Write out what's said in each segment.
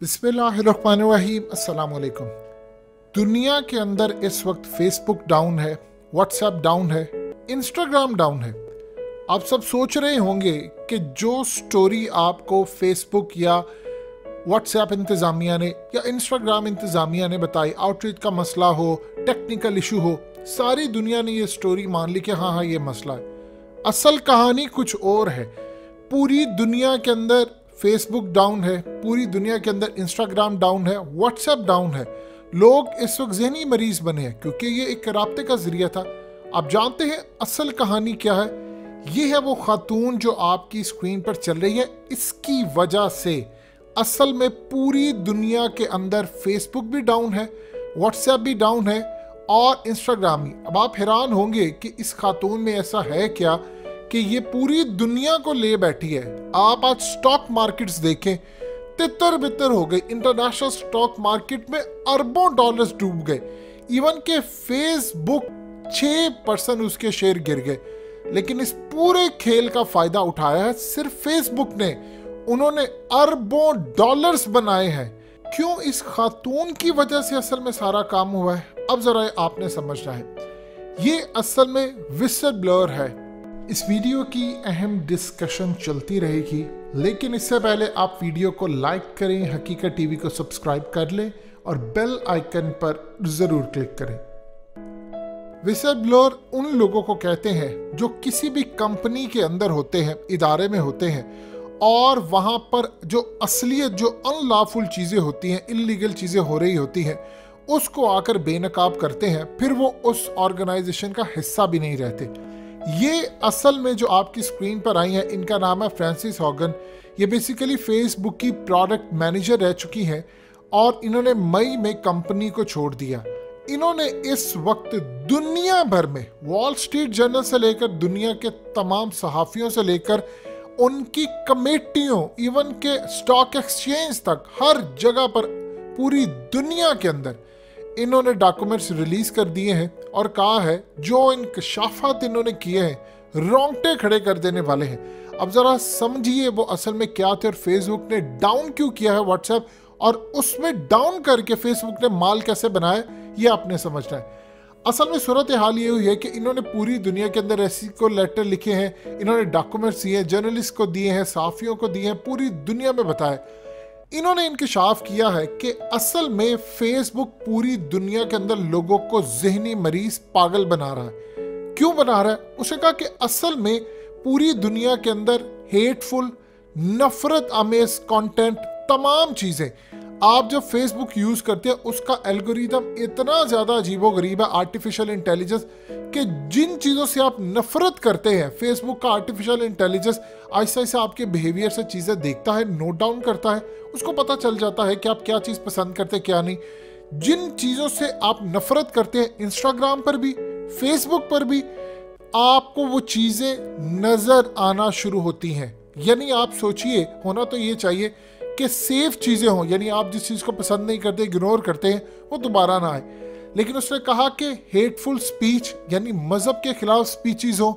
बिस्मिल्लाहिर्रहमानिर्रहीम। अस्सलाम वालेकुम। दुनिया के अंदर इस वक्त फेसबुक डाउन है, व्हाट्सएप डाउन है, इंस्टाग्राम डाउन है। आप सब सोच रहे होंगे कि जो स्टोरी आपको फेसबुक या व्हाट्सएप इंतज़ामिया ने या इंस्टाग्राम इंतज़ामिया ने बताई, आउटरीच का मसला हो, टेक्निकल इशू हो, सारी दुनिया ने ये स्टोरी मान ली कि हाँ ये मसला है। असल कहानी कुछ और है। पूरी दुनिया के अंदर फेसबुक डाउन है, पूरी दुनिया के अंदर इंस्टाग्राम डाउन है, व्हाट्सएप डाउन है। लोग इस वक्त ज़हनी मरीज बने हैं क्योंकि ये एक राब्ते का जरिया था। आप जानते हैं असल कहानी क्या है? ये है वो खातून जो आपकी स्क्रीन पर चल रही है। इसकी वजह से असल में पूरी दुनिया के अंदर फेसबुक भी डाउन है, व्हाट्सएप भी डाउन है और इंस्टाग्राम भी। अब आप हैरान होंगे कि इस खातून में ऐसा है क्या कि ये पूरी दुनिया को ले बैठी है। आप आज स्टॉक मार्केट्स देखें, तितर बितर हो गई। इंटरनेशनल स्टॉक मार्केट में अरबों डॉलर्स डूब गए। इवन के फेसबुक 6% उसके शेयर गिर गए। लेकिन इस पूरे खेल का फायदा उठाया है सिर्फ फेसबुक ने। उन्होंने अरबों डॉलर्स बनाए हैं। क्यों? इस खातून की वजह से असल में सारा काम हुआ है। अब जरा आपने समझना है, ये असल में विसल ब्लोअर है। इस वीडियो की अहम डिस्कशन चलती रहेगी, लेकिन इससे पहले आप वीडियो को लाइक करें, हकीकत टीवी को सब्सक्राइब कर लें और बेल आइकन पर जरूर क्लिक करें। विसल ब्लोअर उन लोगों को कहते हैं जो किसी भी कंपनी के अंदर होते हैं, इदारे में होते हैं और वहां पर जो असलियत, जो अनलॉफुल चीजें होती हैं, इल्लीगल चीजें हो रही होती हैं, उसको आकर बेनकाब करते हैं। फिर वो उस ऑर्गेनाइजेशन का हिस्सा भी नहीं रहते। ये असल में जो आपकी स्क्रीन पर आई है, इनका नाम है फ्रांसिस हॉगन। ये बेसिकली फेसबुक की प्रोडक्ट मैनेजर रह चुकी हैं और इन्होंने मई में कंपनी को छोड़ दिया। इन्होंने इस वक्त दुनिया भर में, वॉल स्ट्रीट जर्नल से लेकर दुनिया के तमाम सहाफियों से लेकर उनकी कमेटियों, इवन के स्टॉक एक्सचेंज तक, हर जगह पर पूरी दुनिया के अंदर इन्होंने डॉक्यूमेंट्स रिलीज कर दिए हैं और कहा है जो इंकशाफात इन्होंने किए हैं रोंगटे खड़े कर देने वाले हैं। अब जरा समझिए वो असल में क्या थे और फेसबुक ने डाउन क्यों किया है व्हाट्सएप, और उसमें डाउन करके फेसबुक ने माल कैसे बनाया, ये आपने समझना है। असल में सूरत हाल ये हुई है कि इन्होंने पूरी दुनिया के अंदर ऐसी को लेटर लिखे हैं, इन्होंने डॉक्यूमेंट्स दिए हैं, जर्नलिस्ट को दिए हैं, सहाफियों को दिए हैं, पूरी दुनिया में बताया। इन्होंने इंकशाफ किया है कि असल में फेसबुक पूरी दुनिया के अंदर लोगों को ज़हनी मरीज, पागल बना रहा है। क्यों बना रहा है? उसने कहा कि असल में पूरी दुनिया के अंदर हेटफुल, नफरत आमेज कंटेंट, तमाम चीज़ें आप जब फेसबुक यूज़ करते हैं उसका एल्गोरिदम इतना ज़्यादा अजीबोगरीब है, आर्टिफिशियल इंटेलिजेंस, कि जिन चीज़ों से आप नफरत करते हैं, फेसबुक का आर्टिफिशियल इंटेलिजेंस आहिस्ता आहिस्ता आपके बिहेवियर से चीज़ें देखता है, नोट डाउन करता है, उसको पता चल जाता है कि आप क्या चीज़ पसंद करते हैं, क्या नहीं। जिन चीज़ों से आप नफरत करते हैं, इंस्टाग्राम पर भी, फेसबुक पर भी आपको वो चीज़ें नज़र आना शुरू होती हैं। यानी आप सोचिए, होना तो ये चाहिए कि सेफ चीज़ें हों, यानी आप जिस चीज़ को पसंद नहीं करते, इग्नोर करते हैं, वो दोबारा ना आए। लेकिन उसने कहा कि हेटफुल स्पीच, यानी मज़हब के खिलाफ स्पीचेस हो,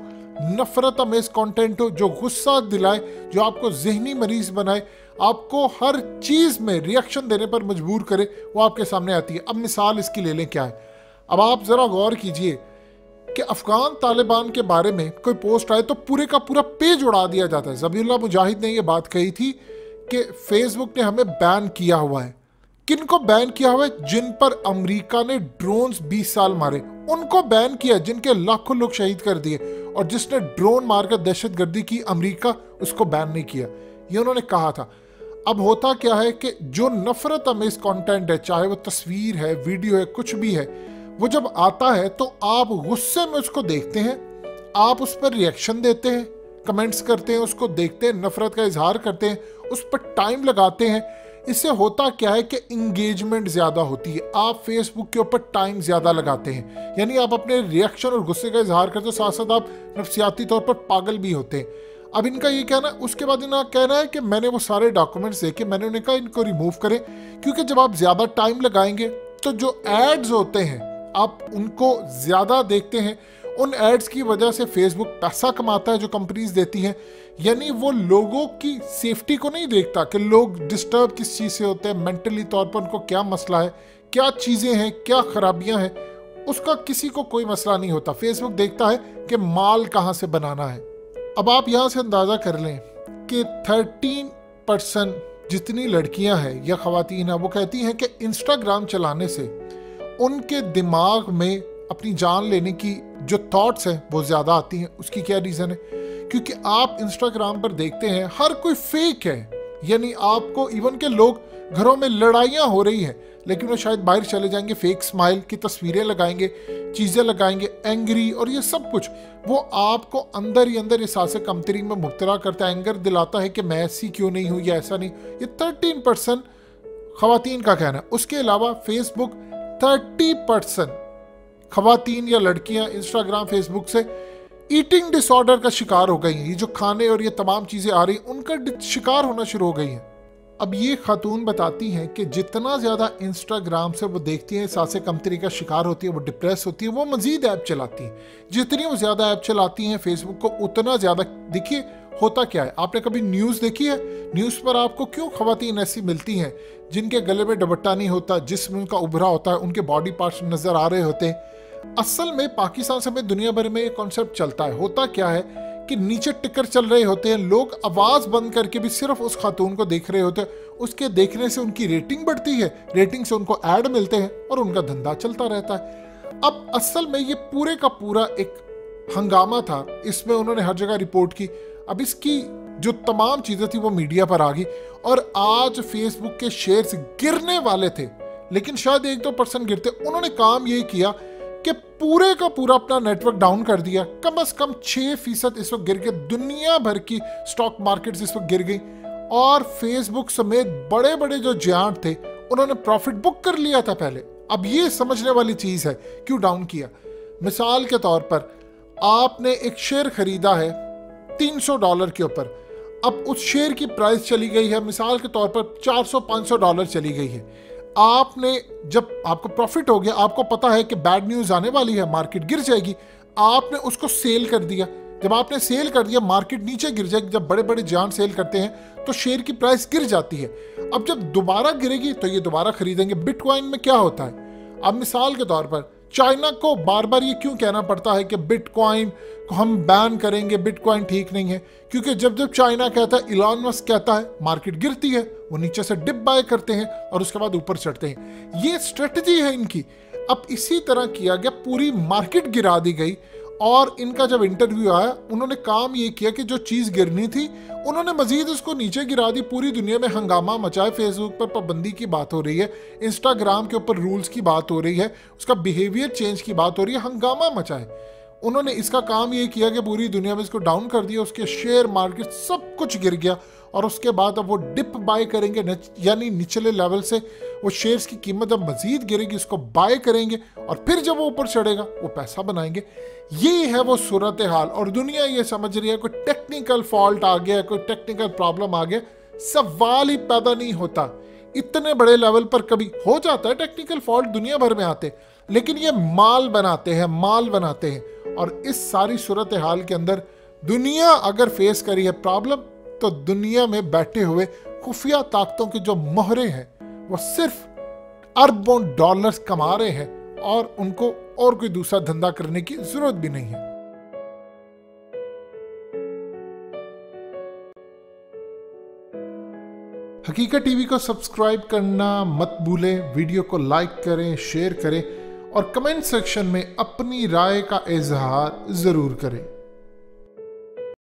नफरत अमेज कंटेंट हो, जो गुस्सा दिलाए, जो आपको ज़हनी मरीज बनाए, आपको हर चीज़ में रिएक्शन देने पर मजबूर करे, वो आपके सामने आती है। अब मिसाल इसकी ले लें क्या है। अब आप ज़रा गौर कीजिए कि अफ़गान तालिबान के बारे में कोई पोस्ट आए तो पूरे का पूरा पेज उड़ा दिया जाता है। ज़बीहुल्लाह मुजाहिद ने यह बात कही थी कि फेसबुक ने हमें बैन किया हुआ है। किन को बैन किया हुआ है? जिन पर अमेरिका ने ड्रोन्स 20 साल मारे, उनको बैन किया, जिनके लाखों लोग शहीद कर दिए। और जिसने ड्रोन मारकर दहशतगर्दी की, अमेरिका, उसको बैन नहीं किया। ये उन्होंने कहा था। अब होता क्या है कि जो नफरत अमेज कंटेंट है, चाहे वो तस्वीर है, वीडियो है, कुछ भी है, वो जब आता है तो आप गुस्से में उसको देखते हैं, आप उस पर रिएक्शन देते हैं, कमेंट्स करते हैं, उसको देखते हैं, नफरत का इजहार करते हैं, उस पर टाइम लगाते हैं। इससे होता क्या है कि इंगेजमेंट ज़्यादा होती है। आप फेसबुक के ऊपर टाइम ज़्यादा लगाते हैं, यानी आप अपने रिएक्शन और गुस्से का इजहार करते हो, साथ साथ आप नफसियाती तौर पर पागल भी होते हैं। अब इनका ये कहना, उसके बाद इनका कहना है कि मैंने वो सारे डॉक्यूमेंट्स देखे, मैंने उन्हें कहा इनको रिमूव करें, क्योंकि जब आप ज़्यादा टाइम लगाएंगे तो जो एड्स होते हैं आप उनको ज़्यादा देखते हैं उन एड्स की वजह से फेसबुक पैसा कमाता है जो कंपनीज देती हैं। यानी वो लोगों की सेफ्टी को नहीं देखता कि लोग डिस्टर्ब किस चीज़ से होते हैं, मेंटली तौर पर उनको क्या मसला है, क्या चीज़ें हैं, क्या खराबियां हैं, उसका किसी को कोई मसला नहीं होता। फेसबुक देखता है कि माल कहाँ से बनाना है। अब आप यहाँ से अंदाज़ा कर लें कि 13% जितनी लड़कियां हैं या ख़वातीन हैं वो कहती हैं कि इंस्टाग्राम चलाने से उनके दिमाग में अपनी जान लेने की जो थॉट्स हैं वो ज़्यादा आती हैं। उसकी क्या रीज़न है? क्योंकि आप इंस्टाग्राम पर देखते हैं हर कोई फेक है। यानी आपको इवन के लोग घरों में लड़ाइयाँ हो रही हैं लेकिन वो शायद बाहर चले जाएंगे, फेक स्माइल की तस्वीरें लगाएंगे, चीज़ें लगाएंगे, एंग्री, और ये सब कुछ वो आपको अंदर ही अंदर एहसास कमतरी में मुब्तला करता है, एंगर दिलाता है कि मैं ऐसी क्यों नहीं हूँ या ऐसा नहीं। ये 13% ख़वातीन का कहना है। उसके अलावा फेसबुक 30% ख़वातीन या लड़कियाँ इंस्टाग्राम फेसबुक से ईटिंग डिसऑर्डर का शिकार हो गई हैं। ये जो खाने और ये तमाम चीज़ें आ रही उनका शिकार होना शुरू हो गई हैं। अब ये खातून बताती हैं कि जितना ज़्यादा इंस्टाग्राम से वो देखती हैं, सांसें कमतरी का शिकार होती है, वो डिप्रेस होती है, वो मज़ीद ऐप चलाती हैं। जितनी वो ज़्यादा ऐप चलाती हैं फेसबुक को उतना ज़्यादा, देखिए होता क्या है, आपने कभी न्यूज़ देखी है? न्यूज़ पर आपको क्यों ख़वातीन ऐसी मिलती हैं जिनके गले में दुपट्टा नहीं होता, जिस्म उनका उभरा होता है, उनके बॉडी पार्ट्स नज़र आ रहे होते हैं। असल में पाकिस्तान समेत दुनिया भर में ये कॉन्सेप्ट चलता है। होता क्या है कि नीचे टिकर चल रहे होते हैं, लोग आवाज़ बंद करके भी सिर्फ उस खातून को देख रहे होते हैं। उसके देखने से उनकी रेटिंग बढ़ती है, रेटिंग से उनको ऐड मिलते हैं और उनका धंधा चलता रहता है। अब असल में ये पूरे का पूरा एक हंगामा था, इसमें उन्होंने हर जगह रिपोर्ट की। अब इसकी जो तमाम चीज़ें थी वो मीडिया पर आ गई और आज फेसबुक के शेयर्स गिरने वाले थे लेकिन शायद 1-2% गिरते। उन्होंने काम ये किया कि पूरे का पूरा अपना नेटवर्क डाउन कर दिया। कम से कम 6% इस वक्त गिर गए। दुनिया भर की स्टॉक मार्केट्स इस वक्त गिर गई और फेसबुक समेत बड़े बड़े जो जायंट थे उन्होंने प्रॉफिट बुक कर लिया था पहले। अब ये समझने वाली चीज़ है क्यों डाउन किया। मिसाल के तौर पर आपने एक शेयर खरीदा है $300 के ऊपर, अब उस शेयर की प्राइस चली गई है मिसाल के तौर पर $400-500 चली गई है। आपने जब आपको प्रॉफिट हो गया, आपको पता है कि बैड न्यूज़ आने वाली है, मार्केट गिर जाएगी, आपने उसको सेल कर दिया। जब आपने सेल कर दिया मार्केट नीचे गिर जाएगी। जब बड़े बड़े जान सेल करते हैं तो शेयर की प्राइस गिर जाती है। अब जब दोबारा गिरेगी तो ये दोबारा खरीदेंगे। बिटकॉइन में क्या होता है, अब मिसाल के तौर पर चाइना को बार बार ये क्यों कहना पड़ता है कि बिटकॉइन को हम बैन करेंगे, बिटकॉइन ठीक नहीं है? क्योंकि जब जब चाइना कहता है, इलॉन मस्क कहता है, मार्केट गिरती है, वो नीचे से डिप बाय करते हैं और उसके बाद ऊपर चढ़ते हैं। ये स्ट्रेटजी है इनकी। अब इसी तरह किया गया, पूरी मार्केट गिरा दी गई और इनका जब इंटरव्यू आया उन्होंने काम ये किया कि जो चीज़ गिरनी थी उन्होंने मजीद उसको नीचे गिरा दी। पूरी दुनिया में हंगामा मचाए। फेसबुक पर पाबंदी की बात हो रही है, इंस्टाग्राम के ऊपर रूल्स की बात हो रही है, उसका बिहेवियर चेंज की बात हो रही है, हंगामा मचाए। उन्होंने इसका काम ये किया कि पूरी दुनिया में इसको डाउन कर दिया, उसके शेयर मार्केट सब कुछ गिर गया और उसके बाद अब वो डिप बाय करेंगे, यानी निचले लेवल से वो शेयर्स की कीमत अब मजीद गिरेगी, उसको बाय करेंगे और फिर जब वो ऊपर चढ़ेगा वो पैसा बनाएंगे। ये है वो सूरत हाल और दुनिया ये समझ रही है कोई टेक्निकल फॉल्ट आ गया, कोई टेक्निकल प्रॉब्लम आ गया, सवाल ही पैदा नहीं होता। इतने बड़े लेवल पर कभी हो जाता है टेक्निकल फॉल्ट, दुनिया भर में आते, लेकिन ये माल बनाते हैं। और इस सारी सूरत हाल के अंदर दुनिया अगर फेस करी है प्रॉब्लम तो दुनिया में बैठे हुए खुफिया ताकतों की जो मोहरे हैं वो सिर्फ अरबों डॉलर्स कमा रहे हैं और उनको और कोई दूसरा धंधा करने की जरूरत भी नहीं है। हकीकत टीवी को सब्सक्राइब करना मत भूलें, वीडियो को लाइक करें, शेयर करें और कमेंट सेक्शन में अपनी राय का इजहार जरूर करें।